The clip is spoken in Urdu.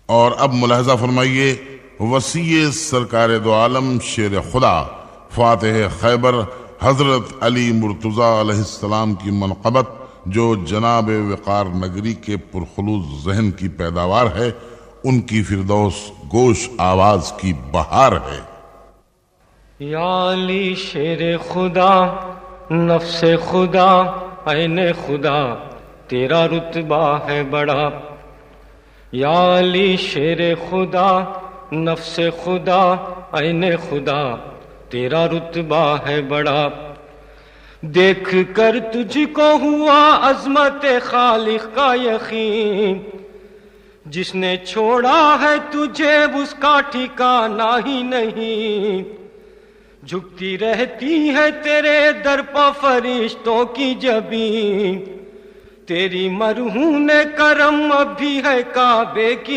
اور اب ملاحظہ فرمائیے، وسیع سرکار دو عالم شیر خدا فاتح خیبر حضرت علی مرتضیٰ علیہ السلام کی منقبت جو جناب وقار نگری کے پرخلوص ذہن کی پیداوار ہے، ان کی فردوس گوش آواز کی بہار ہے۔ یا علی شیر خدا، نفس خدا، عین خدا، تیرا رتبہ ہے بڑا۔ یا علی شیر خدا، نفس خدا، عین خدا، تیرا رتبہ ہے بڑا۔ دیکھ کر تجھ کو ہوا عظمت خالق کا یقین، جس نے چھوڑا ہے تجھے اس کا ٹھکانہ ہی نہیں۔ جھکتی رہتی ہے تیرے در پہ فرشتوں کی جبین، تیری مرہون کرم اب بھی ہے کعبے کی